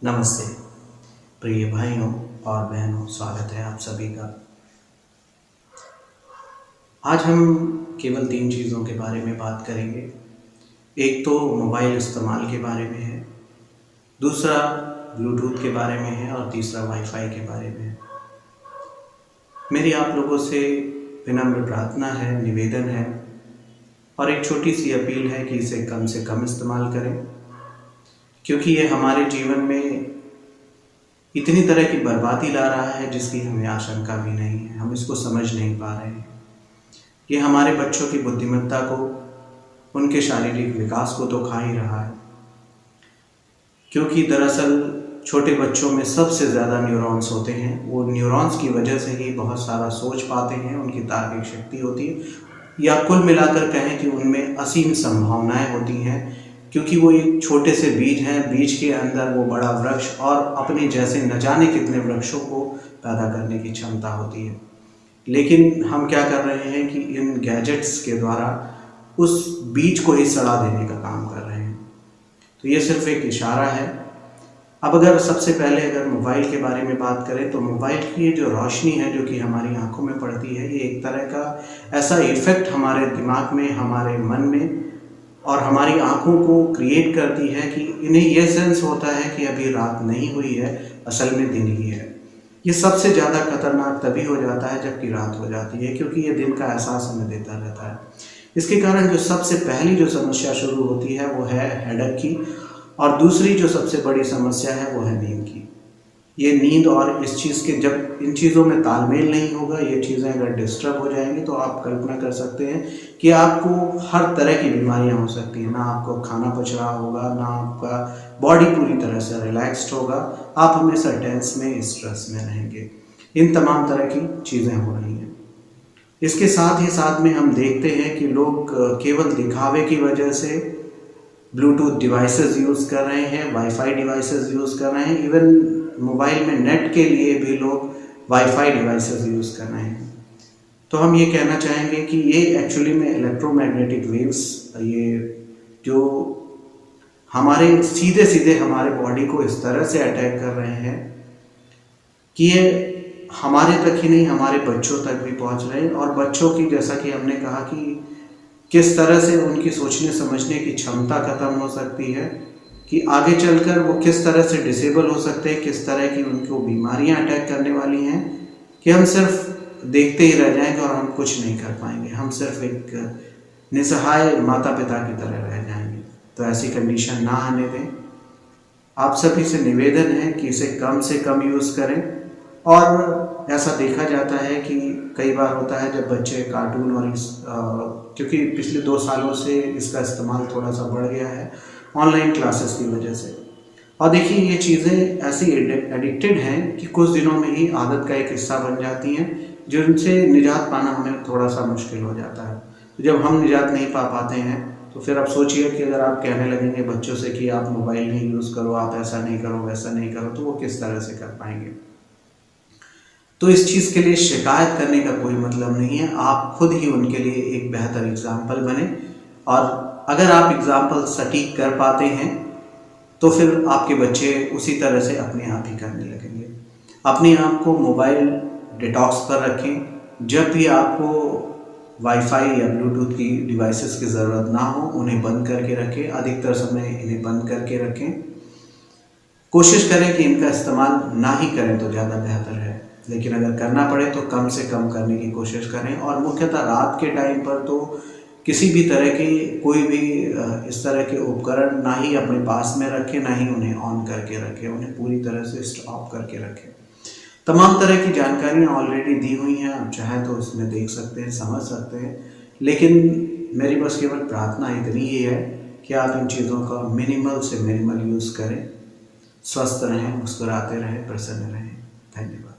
नमस्ते प्रिय भाइयों और बहनों, स्वागत है आप सभी का। आज हम केवल 3 चीज़ों के बारे में बात करेंगे। एक तो मोबाइल इस्तेमाल के बारे में है, दूसरा ब्लूटूथ के बारे में है और तीसरा वाईफाई के बारे में है। मेरी आप लोगों से विनम्र प्रार्थना है, निवेदन है और एक छोटी सी अपील है कि इसे कम से कम इस्तेमाल करें, क्योंकि ये हमारे जीवन में इतनी तरह की बर्बादी ला रहा है जिसकी हमें आशंका भी नहीं है। हम इसको समझ नहीं पा रहे हैं। ये हमारे बच्चों की बुद्धिमत्ता को, उनके शारीरिक विकास को तो खा ही रहा है, क्योंकि दरअसल छोटे बच्चों में सबसे ज़्यादा न्यूरॉन्स होते हैं। वो न्यूरॉन्स की वजह से ही बहुत सारा सोच पाते हैं, उनकी तार्किक शक्ति होती है, या कुल मिलाकर कहें कि उनमें असीम संभावनाएं होती हैं, क्योंकि वो एक छोटे से बीज हैं। बीज के अंदर वो बड़ा वृक्ष और अपने जैसे न जाने कितने वृक्षों को पैदा करने की क्षमता होती है। लेकिन हम क्या कर रहे हैं कि इन गैजेट्स के द्वारा उस बीज को ही सड़ा देने का काम कर रहे हैं। तो ये सिर्फ एक इशारा है। अब अगर सबसे पहले अगर मोबाइल के बारे में बात करें तो मोबाइल की ये जो रोशनी है जो कि हमारी आंखों में पड़ती है, ये एक तरह का ऐसा इफ़ेक्ट हमारे दिमाग में, हमारे मन में और हमारी आंखों को क्रिएट करती है कि इन्हें यह सेंस होता है कि अभी रात नहीं हुई है, असल में दिन ही है। ये सबसे ज़्यादा खतरनाक तभी हो जाता है जबकि रात हो जाती है, क्योंकि ये दिन का एहसास हमें देता रहता है। इसके कारण जो सबसे पहली जो समस्या शुरू होती है वो है हेडेक की, और दूसरी जो सबसे बड़ी समस्या है वो है नींद की। ये नींद और इस चीज़ के, जब इन चीज़ों में तालमेल नहीं होगा, ये चीज़ें अगर डिस्टर्ब हो जाएंगी तो आप कल्पना कर सकते हैं कि आपको हर तरह की बीमारियां हो सकती हैं। ना आपको खाना पच रहा होगा, ना आपका बॉडी पूरी तरह से रिलैक्स्ड होगा, आप हमेशा टेंस में, स्ट्रेस में रहेंगे। इन तमाम तरह की चीज़ें हो रही हैं। इसके साथ ही साथ में हम देखते हैं कि लोग केवल दिखावे की वजह से ब्लूटूथ डिवाइसेस यूज़ कर रहे हैं, वाईफाई डिवाइसेस यूज़ कर रहे हैं, इवन मोबाइल में नेट के लिए भी लोग वाईफाई डिवाइसेस यूज़ कर रहे हैं। तो हम ये कहना चाहेंगे कि ये एक्चुअली में इलेक्ट्रोमैग्नेटिक वेव्स, ये जो हमारे सीधे सीधे हमारे बॉडी को इस तरह से अटैक कर रहे हैं कि ये हमारे तक ही नहीं, हमारे बच्चों तक भी पहुंच रहे हैं। और बच्चों की, जैसा कि हमने कहा कि किस तरह से उनकी सोचने समझने की क्षमता खत्म हो सकती है, कि आगे चलकर वो किस तरह से डिसेबल हो सकते हैं, किस तरह की उनको बीमारियां अटैक करने वाली हैं, कि हम सिर्फ देखते ही रह जाएंगे और हम कुछ नहीं कर पाएंगे। हम सिर्फ एक निसहाय माता पिता की तरह रह जाएंगे। तो ऐसी कंडीशन ना आने दें। आप सभी से निवेदन है कि इसे कम से कम यूज़ करें। और ऐसा देखा जाता है कि कई बार होता है जब बच्चे कार्टून और क्योंकि पिछले 2 सालों से इसका इस्तेमाल थोड़ा सा बढ़ गया है ऑनलाइन क्लासेस की वजह से। और देखिए, ये चीज़ें ऐसी एडिक्टेड हैं कि कुछ दिनों में ही आदत का एक हिस्सा बन जाती हैं, जिनसे निजात पाना हमें थोड़ा सा मुश्किल हो जाता है। तो जब हम निजात नहीं पा पाते हैं तो फिर आप सोचिए कि अगर आप कहने लगेंगे बच्चों से कि आप मोबाइल नहीं यूज़ करो, आप ऐसा नहीं करो, वैसा नहीं करो, तो वो किस तरह से कर पाएंगे। तो इस चीज़ के लिए शिकायत करने का कोई मतलब नहीं है। आप खुद ही उनके लिए एक बेहतर एग्जाम्पल बने, और अगर आप एग्जाम्पल सटीक कर पाते हैं तो फिर आपके बच्चे उसी तरह से अपने आप ही करने लगेंगे। अपने आप को मोबाइल डिटॉक्स पर रखें। जब भी आपको वाईफाई या ब्लूटूथ की डिवाइसेस की ज़रूरत ना हो, उन्हें बंद करके रखें। अधिकतर समय इन्हें बंद करके रखें। कोशिश करें कि इनका इस्तेमाल ना ही करें तो ज़्यादा बेहतर है, लेकिन अगर करना पड़े तो कम से कम करने की कोशिश करें। और मुख्यतः रात के टाइम पर तो किसी भी तरह की कोई भी इस तरह के उपकरण ना ही अपने पास में रखें, ना ही उन्हें ऑन करके रखें, उन्हें पूरी तरह से स्टॉप करके रखें। तमाम तरह की जानकारियाँ ऑलरेडी दी हुई हैं, आप चाहें तो इसमें देख सकते हैं, समझ सकते हैं। लेकिन मेरी बस केवल प्रार्थना इतनी ही है कि आप इन चीज़ों का मिनिमल से मिनिमल यूज़ करें। स्वस्थ रहें, मुस्कुराते रहें, प्रसन्न रहें। धन्यवाद।